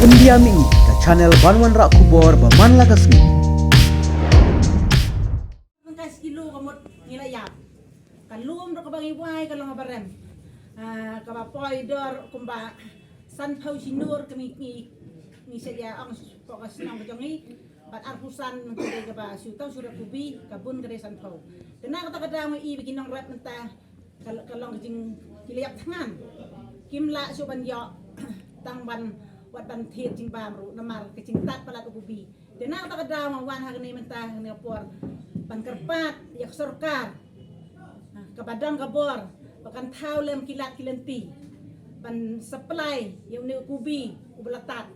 Undiami ke channel Banwan Rak Kubor Baman Lagasmi. Kas kilo kamot nilayap. Kalum ro kabang iway kalong abarem. Kabapoy dor kumba san pau sinur kami ni saya ang pokas nang kajongi bat arpusan kay kaba sutaw surat kubi kabun kay san pau. Tenang kata kada mo ibigin ng rap nta kalong jing kilayap tangan. Kimla suban yo tangban wat ban thiet jing bamru namar ke jing tat palat kubi. Tenang kata kada mo wan hagni mentah ni por ban kerpat yak sorkar kabadang kabor bakan tau lem kilat kilenti ban supply yung ni kubi ubalatat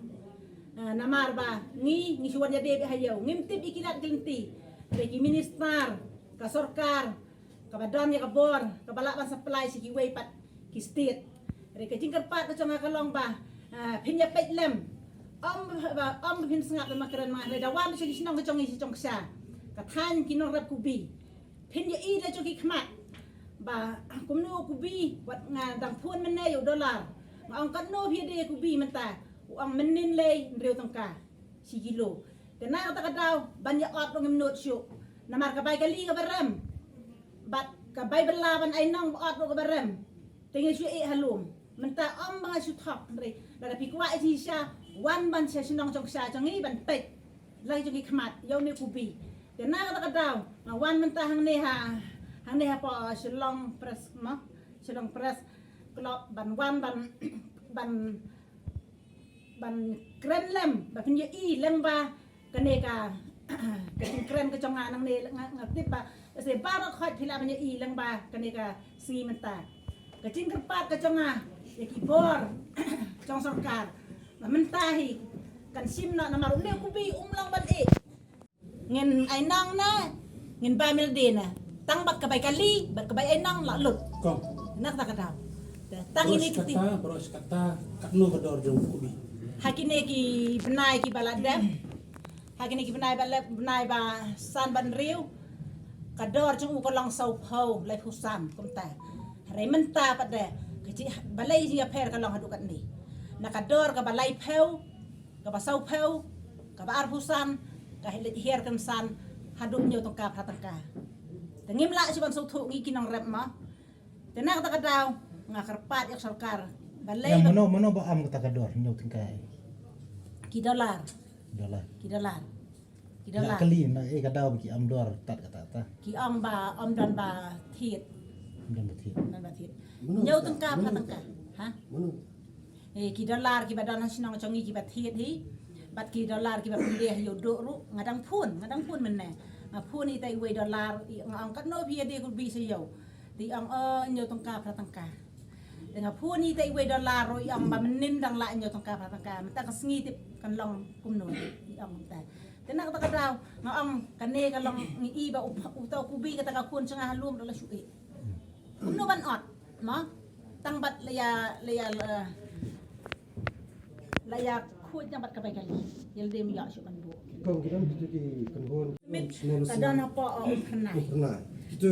namar ba ngi suwan ya debe hayaw ngimtip ikilat kilenti bagi minister ka sorkar kabadang ya kabor kabala ban supply si kiway pat ki state re ka jing kerpat ka changa kalong ba pinya pet lem om pin sngap ma keren ma re dawan si sinong ka chongi si chongsa kathan kinong rap kubi pin ya i la choki khmat ba kumno kubi wat nga dang phun man ne yo dollar ma ang katno phi de kubi man ta ang menin le reu tangka si kilo tena kata kadaw banya ot ng minut syo namar ka bay kali ka barem bat ka bay balaban ay nang ot ka barem tingin syo e halum man ta ang mga syo thok re la pi kwa si sya wan ban sya sinong chok sya changi ban pet lai choki khmat yo ne kubi tena kata kadaw nga wan man ta hang ne ha po silong press klop ban wan ban kren lem ba pin i lem ba kaneka kan kren ka chong nang ne ngatip ba se ba ro khot phila ban i lem ba kaneka si menta ka chin kerpat ka chong ki bor chong sarkar menta hi kan sim na maru ne kubi umlang ban e ngin ai nang na ngin ba mil de na tang bat kabay kali bat kabay ay nang lalot Kong. nak tak daw tang ini kiti Boros kata kakno kador jong kubi. hakine ki benai ki baladem hakine ki benai ba san ban riu kador chung ko lang sau phau lai phusam kumta rementa pade ki balai ji aper ka lang hadukat ni nakador ka balai phau ka basau phau ka bar phusam ka her kan san haduk nyo tong ka pratangka tengim la si ban sau thu gi kinang rep ma tenak ta kadaw nga karpat yak sarkar balay Yang mano ba am kata kador nyaw tingkai. ki dollar Dolar. Ya Kali na kadaw ki am dor tat kata ta. ki om dan ba thiet Dan betul. nan ba thiet nyaw tangka pratangka ha Mano. ki dollar ki badan sinang chongi ki ba thiet hi bat ki dollar ki ba pindeh yo do ru ngadang phun men ne phun ni tai we dollar ang kat no phi de ku bi se yo ti ang nyaw tangka pratangka dengan phun ni tai we dollar ro yang ba menin dang la nyaw tangka pratangka mata ka sngi tip kan long kumno ti ang ta tenak ta kadaw nga ang kane ka long ni iba utaw kubi ka ta kun sanga halum la sui kumno ban ot ma tangbat laya khut yang bat ka bay kali yel dem ya syu ban bu Kong kita itu di penghun mit kadana po pernah pernah itu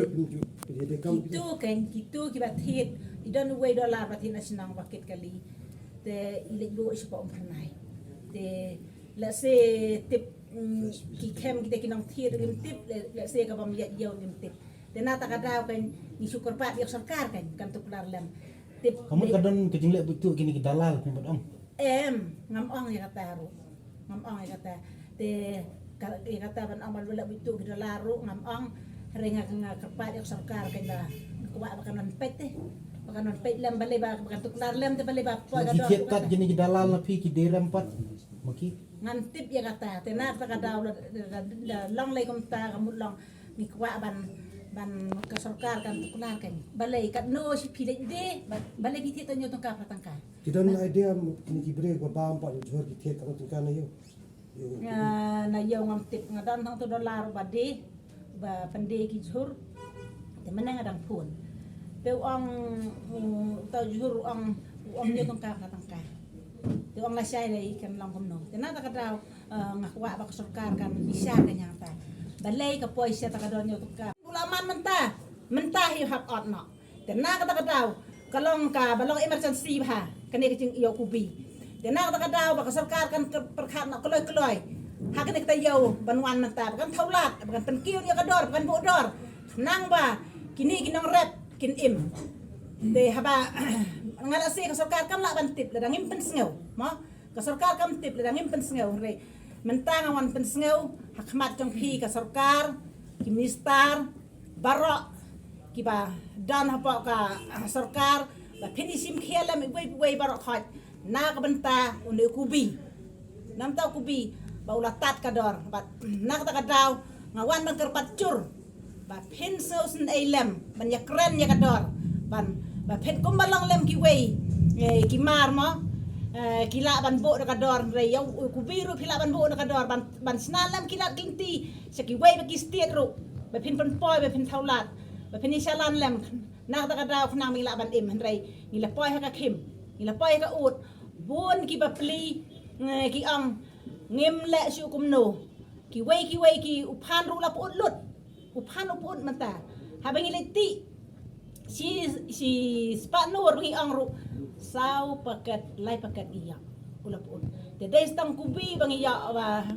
jadi kamu Gitu kan, gitu kita hit. Idon way dollar pati na sinang bakit kali. Te ilik do is pa pernah. Te let's say tip ki kem kita kinang hit rim tip let's say ka bam yaw rim tip. Te nata kada kan ni syukur pat yak sarkar kan tuklar lem. Tip Kamu kadon kecing lek betul kini kita dalal nyebut om. ngam ong ya kata ru. Ngam ong ya kata te kata ban amal wala bitu kita laru ngam ong renga nga kapat yak sarkar kan ba kuwa bakanon pet bakanon pet lem balay ba bakan tuklar lem te balay ba po Lagi kiat kat jeni kita dalal na pi ki derem pat. Maki. ngan tip ya kata te na ta kadaw la long lay kom ta kamut long ni kuwa ban ka sarkar kan tuklar kan balay kat no si pilek de balay biti to nyo tong ka patangka kita na idea ini kibre ko ba ampat jor kita kamu tingkan ayo. na yaw ngam tip nga dan tang to dollar ba de ba pande ki jur te mana ngadang phun pe ong tau jur ong nyo tong ka patangka te ong la sai lai kan long kom no te na ta kadaw ngakwa ba ka sarkar kan bisa kan nyata balay ka poy siya ta kadon nyo tong ka ulaman menta hi hap ot no te na ka ta kadaw kalong ka balong emergency ba kani ka jing iyo kubi Dia nak tak ada bak sarkar kan perkat nak keloi hak ni kita jauh banwan menta kan taulat kan penkiu dia kador kan bodor nang ba kini kinong rep kin im de haba ngala se ka sarkar kam la ban tip ladang im pen sngeu mo ka sarkar kam tip ladang im pen sngeu re menta ngawan pen sngeu hakmat jong phi ka sarkar ki minister barok ki ba dan hapa ka sarkar ba finisim khiala mi wei barok khat na ka benta unde kubi nam tau kubi ba ulatat kador ba nak ta kadaw ngawan bang kerpacur ba pin sausen eilem ban ya kren ya kador ban ba pin kumbalang lem ki wei ki mar mo kila ban bo kador re yau kubiru kila ban bo kador ban snalam kila kinti saki wei ba ki stiet ru ba pin poi ba pin thaulat ba pin isalan lem nak ta kadaw knang mi la ban im han re ni la poi ha ka khim ni la poi ka ut bun ki ba pli ki ang ngem le su kum no ki wei ki uphan ru la put lut uphan uput mata ha bangi leti si spa nur bangi ang ru sau paket lai paket iya ula put de des tang kubi bangi ya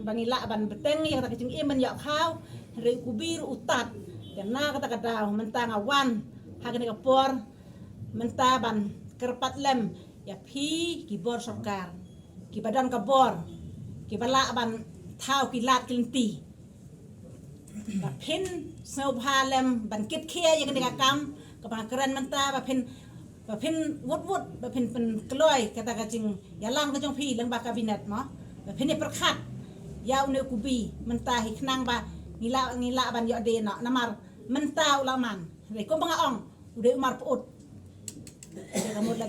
bangi la ban beteng ya ta kicing im ban ya khaw re kubi ru utat dan na kata kata menta ngawan ha kene ka por menta ban kerpat lem ya phi ki bor sarkar ki badan ka bor ki bala ban thau ki lat kinti ba pin sau phalem ban kit khia yang dengan kam ka ba keren menta ba pin wut ba pin kloi kata kacing ya lang ka jong phi lang ba kabinet mo ba pin ni perkhat yau ne kubi menta hi knang ba ngila ban yo de no namar menta ulaman re ko mga ong ude umar puut kamot